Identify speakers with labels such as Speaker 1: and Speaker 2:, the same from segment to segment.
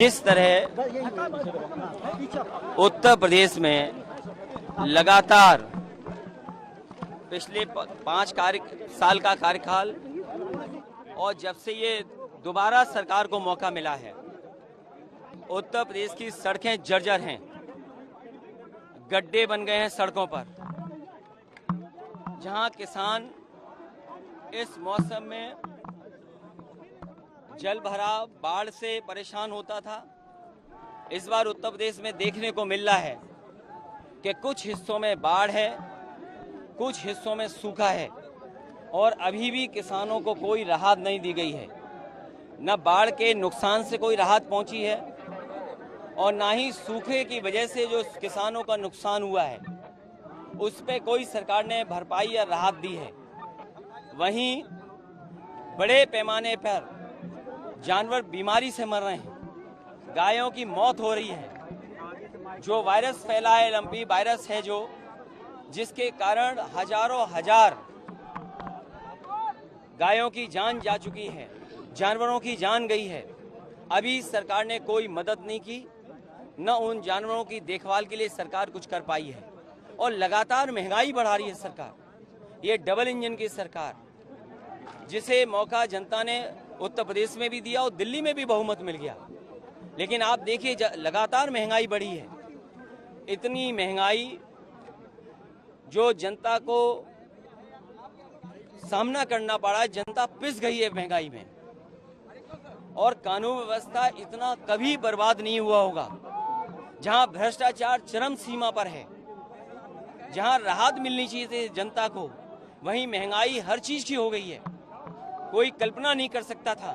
Speaker 1: इस तरह उत्तर प्रदेश में लगातार पिछले 5 साल का कार्यकाल और जब से ये दोबारा सरकार को मौका मिला है, उत्तर प्रदेश की सड़कें जर्जर हैं, गड्ढे बन गए हैं सड़कों पर। जहां किसान इस मौसम में जल भराव, बाढ़ से परेशान होता था, इस बार उत्तर प्रदेश में देखने को मिल रहा है कि कुछ हिस्सों में बाढ़ है, कुछ हिस्सों में सूखा है और अभी भी किसानों को कोई राहत नहीं दी गई है। न बाढ़ के नुकसान से कोई राहत पहुंची है और ना ही सूखे की वजह से जो किसानों का नुकसान हुआ है उस पे कोई सरकार ने भरपाई या राहत दी है। वहीं बड़े पैमाने पर जानवर बीमारी से मर रहे हैं, गायों की मौत हो रही है। जो वायरस फैला है, लंपी वायरस है जो, जिसके कारण हजारों हजार गायों की जान जा चुकी है, जानवरों की जान गई है। अभी सरकार ने कोई मदद नहीं की, न उन जानवरों की देखभाल के लिए सरकार कुछ कर पाई है और लगातार महंगाई बढ़ा रही है सरकार। ये डबल इंजन की सरकार, जिसे मौका जनता ने उत्तर प्रदेश में भी दिया और दिल्ली में भी बहुमत मिल गया, लेकिन आप देखिए लगातार महंगाई बढ़ी है। इतनी महंगाई जो जनता को सामना करना पड़ा, जनता पिस गई है महंगाई में। और कानून व्यवस्था इतना कभी बर्बाद नहीं हुआ होगा। जहां भ्रष्टाचार चरम सीमा पर है, जहां राहत मिलनी चाहिए थी जनता को, वहीं महंगाई हर चीज की हो गई है। कोई कल्पना नहीं कर सकता था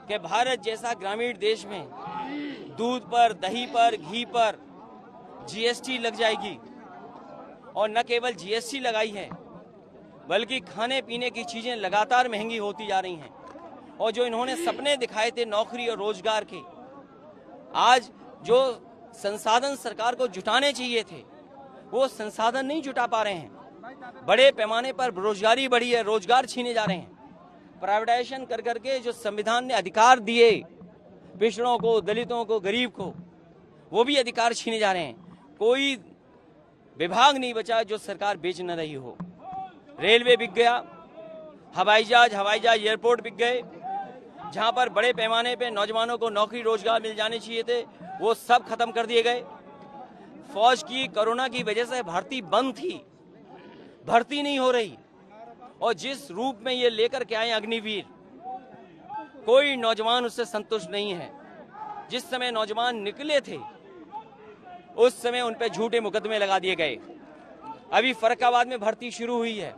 Speaker 1: कि भारत जैसा ग्रामीण देश में दूध पर, दही पर, घी पर जीएसटी लग जाएगी। और न केवल जीएसटी लगाई है, बल्कि खाने पीने की चीजें लगातार महंगी होती जा रही हैं। और जो इन्होंने सपने दिखाए थे नौकरी और रोजगार के, आज जो संसाधन सरकार को जुटाने चाहिए थे वो संसाधन नहीं जुटा पा रहे हैं। बड़े पैमाने पर बेरोजगारी बढ़ी है, रोजगार छीने जा रहे हैं। प्राइवेटाइजेशन कर करके जो संविधान ने अधिकार दिए पिछड़ों को, दलितों को, गरीब को, वो भी अधिकार छीने जा रहे हैं। कोई विभाग नहीं बचा जो सरकार बेच न रही हो। रेलवे बिक गया, हवाई जहाज एयरपोर्ट बिक गए। जहां पर बड़े पैमाने पे नौजवानों को नौकरी रोजगार मिल जाने चाहिए थे, वो सब खत्म कर दिए गए। फौज की कोरोना की वजह से भर्ती बंद थी, भर्ती नहीं हो रही। और जिस रूप में ये लेकर के आए अग्निवीर, कोई नौजवान उससे संतुष्ट नहीं है। जिस समय नौजवान निकले थे उस समय उन पे झूठे मुकदमे लगा दिए गए। अभी फर्रुखाबाद में भर्ती शुरू हुई है।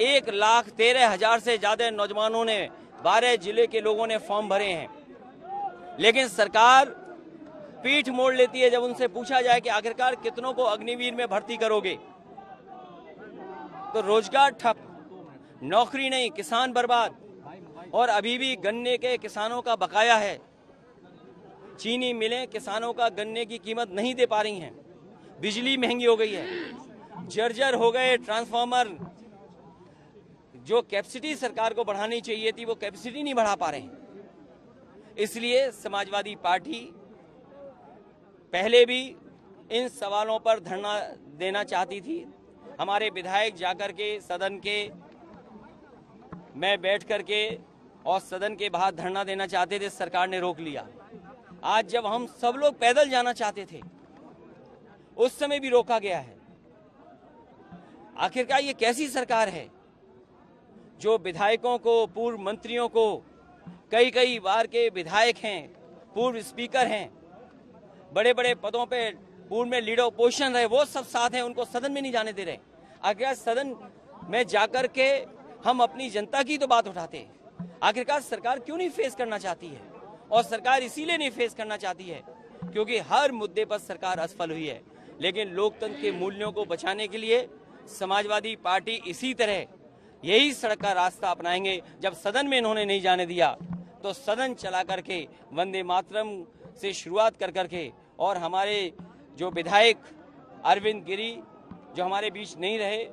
Speaker 1: 1,13,000 से ज्यादा नौजवानों ने, 12 जिले के लोगों ने फॉर्म भरे हैं। लेकिन सरकार पीठ मोड़ लेती है जब उनसे पूछा जाए कि आखिरकार कितनों को अग्निवीर में भर्ती करोगे। तो रोजगार ठप, नौकरी नहीं, किसान बर्बाद। और अभी भी गन्ने के किसानों का बकाया है। चीनी मिलें किसानों का गन्ने की कीमत नहीं दे पा रही हैं। बिजली महंगी हो गई है, जर्जर हो गए ट्रांसफार्मर। जो कैपेसिटी सरकार को बढ़ानी चाहिए थी वो कैपेसिटी नहीं बढ़ा पा रहे हैं। इसलिए समाजवादी पार्टी पहले भी इन सवालों पर धरना देना चाहती थी। हमारे विधायक जाकर के सदन के में बैठ करके और सदन के बाहर धरना देना चाहते थे, सरकार ने रोक लिया। आज जब हम सब लोग पैदल जाना चाहते थे उस समय भी रोका गया है। आखिरकार ये कैसी सरकार है जो विधायकों को, पूर्व मंत्रियों को, कई बार के विधायक हैं, पूर्व स्पीकर हैं, बड़े बड़े पदों पे पूर्व में लीडर ऑपोजिशन रहे, वो सब साथ हैं, उनको सदन में नहीं जाने दे रहे। आखिरकार सदन में जाकर के हम अपनी जनता की तो बात उठाते हैं। आखिरकार सरकार क्यों नहीं फेस करना चाहती है? और सरकार इसीलिए नहीं फेस करना चाहती है क्योंकि हर मुद्दे पर सरकार असफल हुई है। लेकिन लोकतंत्र के मूल्यों को बचाने के लिए समाजवादी पार्टी इसी तरह यही सड़क का रास्ता अपनाएंगे। जब सदन में इन्होंने नहीं जाने दिया तो सदन चला करके वंदे मातरम से शुरुआत कर करके, और हमारे जो विधायक अरविंद गिरी जो हमारे बीच नहीं रहे,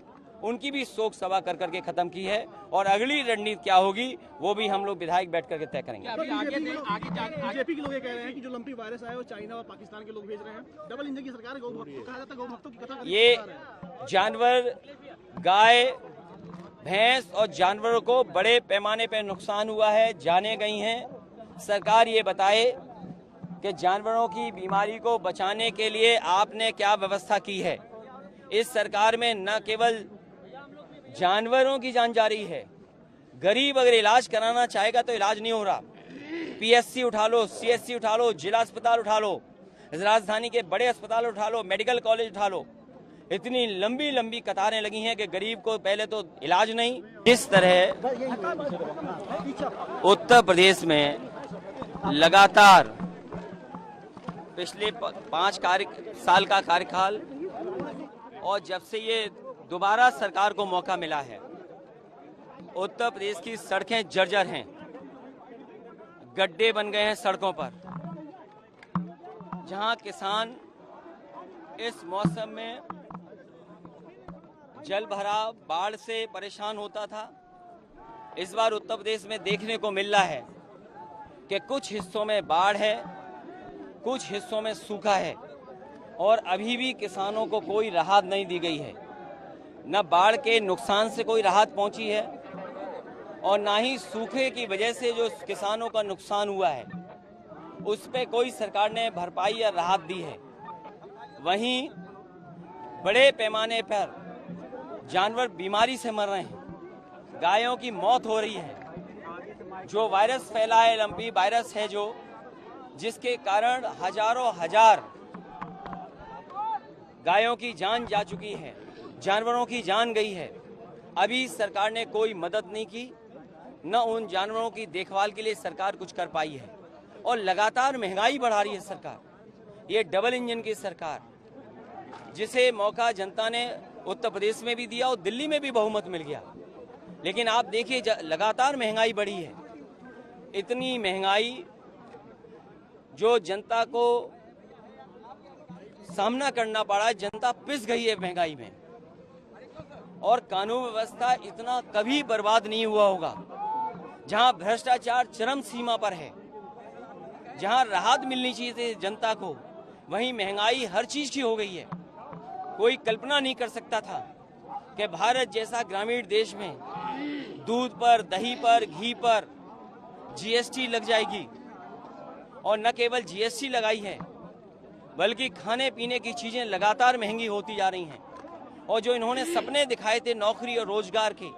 Speaker 1: उनकी भी शोक सभा कर करके खत्म की है और अगली रणनीति क्या होगी वो भी हम लोग विधायक बैठ करके तय करेंगे।
Speaker 2: बीजेपी के लोग ये कह रहे हैं कि जो लंपी वायरस आया वो चाइना और पाकिस्तान के लोग भेज रहे हैं। डबल इंजन की सरकार है, कहा जाता है गौ भक्तों की कथा।
Speaker 1: ये जानवर, गाय, भैंस और जानवरों को बड़े पैमाने पर नुकसान हुआ है, जाने गई हैं। सरकार ये बताए कि जानवरों की बीमारी को बचाने के लिए आपने क्या व्यवस्था की है। इस सरकार में न केवल जानवरों की जान जा रही है, गरीब अगर इलाज कराना चाहेगा तो इलाज नहीं हो रहा। पीएससी उठा लो, सीएससी उठा लो, जिला अस्पताल उठा लो, राजधानी के बड़े अस्पताल उठा लो, मेडिकल कॉलेज उठा लो, इतनी लंबी लंबी कतारें लगी हैं कि गरीब को पहले तो इलाज नहीं। इस तरह उत्तर प्रदेश में लगातार पिछले 5 साल का कार्यकाल और जब से ये दोबारा सरकार को मौका मिला है, उत्तर प्रदेश की सड़कें जर्जर हैं, गड्ढे बन गए हैं सड़कों पर। जहां किसान इस मौसम में जल भराव, बाढ़ से परेशान होता था, इस बार उत्तर प्रदेश में देखने को मिल रहा है कि कुछ हिस्सों में बाढ़ है, कुछ हिस्सों में सूखा है और अभी भी किसानों को कोई राहत नहीं दी गई है। न बाढ़ के नुकसान से कोई राहत पहुंची है और ना ही सूखे की वजह से जो किसानों का नुकसान हुआ है उस पे कोई सरकार ने भरपाई या राहत दी है। वहीं बड़े पैमाने पर जानवर बीमारी से मर रहे हैं, गायों की मौत हो रही है। जो वायरस फैला है, लंपी वायरस है जो, जिसके कारण हजारों हजार गायों की जान जा चुकी है, जानवरों की जान गई है। अभी सरकार ने कोई मदद नहीं की, न उन जानवरों की देखभाल के लिए सरकार कुछ कर पाई है और लगातार महंगाई बढ़ा रही है सरकार। ये डबल इंजन की सरकार, जिसे मौका जनता ने उत्तर प्रदेश में भी दिया और दिल्ली में भी बहुमत मिल गया, लेकिन आप देखिए लगातार महंगाई बढ़ी है। इतनी महंगाई जो जनता को सामना करना पड़ा, जनता पिस गई है महंगाई में। और कानून व्यवस्था इतना कभी बर्बाद नहीं हुआ होगा। जहां भ्रष्टाचार चरम सीमा पर है, जहां राहत मिलनी चाहिए थी जनता को, वहीं महंगाई हर चीज की हो गई है। कोई कल्पना नहीं कर सकता था कि भारत जैसा ग्रामीण देश में दूध पर, दही पर, घी पर जीएसटी लग जाएगी। और न केवल जीएसटी लगाई है, बल्कि खाने पीने की चीजें लगातार महंगी होती जा रही हैं। और जो इन्होंने सपने दिखाए थे नौकरी और रोजगार के,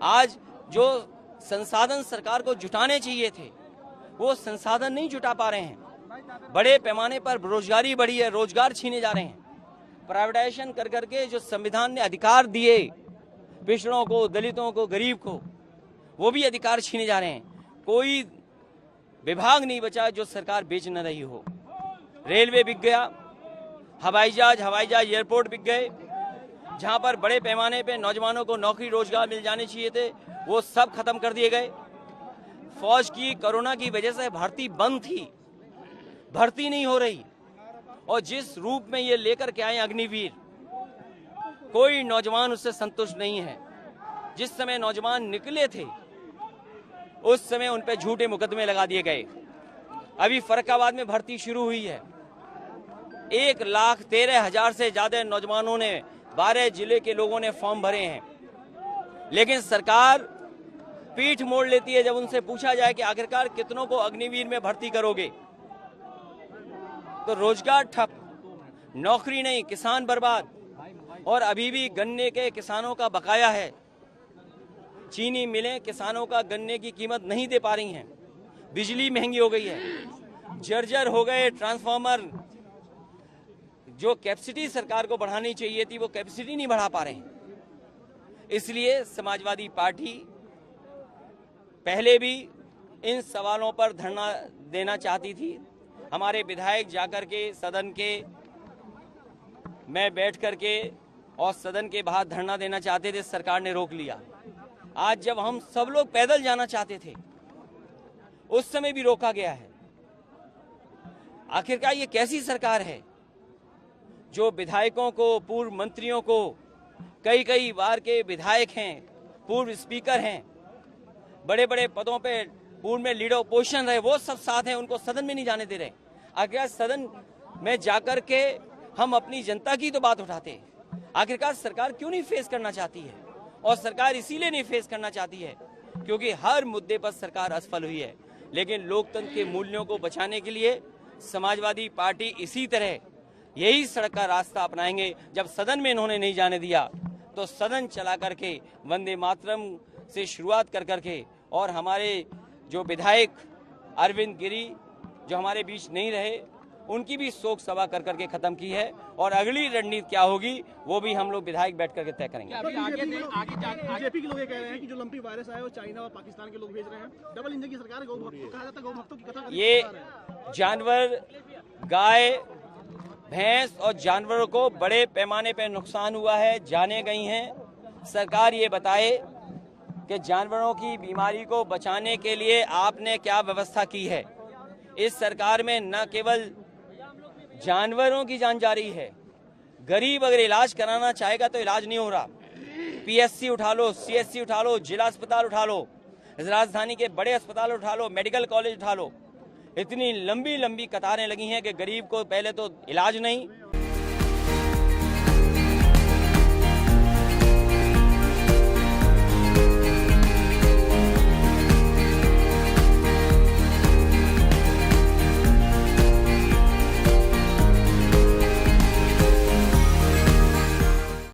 Speaker 1: आज जो संसाधन सरकार को जुटाने चाहिए थे वो संसाधन नहीं जुटा पा रहे हैं। बड़े पैमाने पर बेरोजगारी बढ़ी है, रोजगार छीने जा रहे हैं। प्राइवेटाइजेशन कर करके जो संविधान ने अधिकार दिए पिछड़ों को, दलितों को, गरीब को, वो भी अधिकार छीने जा रहे हैं। कोई विभाग नहीं बचा जो सरकार बेच न रही हो। रेलवे बिक गया, हवाई जहाज एयरपोर्ट बिक गए। जहां पर बड़े पैमाने पे नौजवानों को नौकरी रोजगार मिल जाने चाहिए थे, वो सब खत्म कर दिए गए। फौज की कोरोना की वजह से भर्ती बंद थी, भर्ती नहीं हो रही। और जिस रूप में ये लेकर के आए अग्निवीर, कोई नौजवान उससे संतुष्ट नहीं है। जिस समय नौजवान निकले थे उस समय उन पे झूठे मुकदमे लगा दिए गए। अभी फर्रुखाबाद में भर्ती शुरू हुई है। 1,13,000 से ज्यादा नौजवानों ने, 12 जिले के लोगों ने फॉर्म भरे हैं। लेकिन सरकार पीठ मोड़ लेती है जब उनसे पूछा जाए कि आखिरकार कितनों को अग्निवीर में भर्ती करोगे। तो रोजगार ठप, नौकरी नहीं, किसान बर्बाद। और अभी भी गन्ने के किसानों का बकाया है। चीनी मिलें किसानों का गन्ने की कीमत नहीं दे पा रही हैं। बिजली महंगी हो गई है, जर्जर हो गए ट्रांसफार्मर। जो कैपेसिटी सरकार को बढ़ानी चाहिए थी वो कैपेसिटी नहीं बढ़ा पा रहे हैं। इसलिए समाजवादी पार्टी पहले भी इन सवालों पर धरना देना चाहती थी। हमारे विधायक जाकर के सदन के में बैठ करके और सदन के बाहर धरना देना चाहते थे, सरकार ने रोक लिया। आज जब हम सब लोग पैदल जाना चाहते थे उस समय भी रोका गया है। आखिरकार ये कैसी सरकार है जो विधायकों को, पूर्व मंत्रियों को कई कई बार के विधायक हैं, पूर्व स्पीकर हैं, बड़े बड़े पदों पे पूर्व में लीडर ओपोजिशन रहे, वो सब साथ हैं, उनको सदन में नहीं जाने दे रहे। आखिरकार सदन में जाकर के हम अपनी जनता की तो बात उठाते। आखिरकार सरकार क्यों नहीं फेस करना चाहती है? और सरकार इसीलिए नहीं फेस करना चाहती है क्योंकि हर मुद्दे पर सरकार असफल हुई है। लेकिन लोकतंत्र के मूल्यों को बचाने के लिए समाजवादी पार्टी इसी तरह यही सड़क का रास्ता अपनाएंगे। जब सदन में इन्होंने नहीं जाने दिया तो सदन चला करके वंदे मातरम से शुरुआत कर करके और हमारे जो विधायक अरविंद गिरी जो हमारे बीच नहीं रहे, उनकी भी शोक सभा कर करके खत्म की है। और अगली रणनीति क्या होगी वो भी हम लोग विधायक बैठ करके तय करेंगे।
Speaker 2: बीजेपी के लोग ये कह रहे हैं कि जो लंपी वायरस आया वो चाइना और पाकिस्तान के लोग भेज रहे हैं। डबल इंजन की सरकार है, गौ भक्तों कहा जाता है, गौ भक्तों की कथा
Speaker 1: ये जानवर, गाय, भैंस और जानवरों को बड़े पैमाने पर नुकसान हुआ है, जाने गई हैं। सरकार ये बताए कि जानवरों की बीमारी को बचाने के लिए आपने क्या व्यवस्था की है। इस सरकार में न केवल जानवरों की जान जा रही है, गरीब अगर इलाज कराना चाहेगा तो इलाज नहीं हो रहा। पीएससी उठा लो, सीएससी उठा लो, जिला अस्पताल उठा लो, राजधानी के बड़े अस्पताल उठा लो, मेडिकल कॉलेज उठा लो, इतनी लंबी लंबी कतारें लगी हैं कि गरीब को पहले तो इलाज नहीं,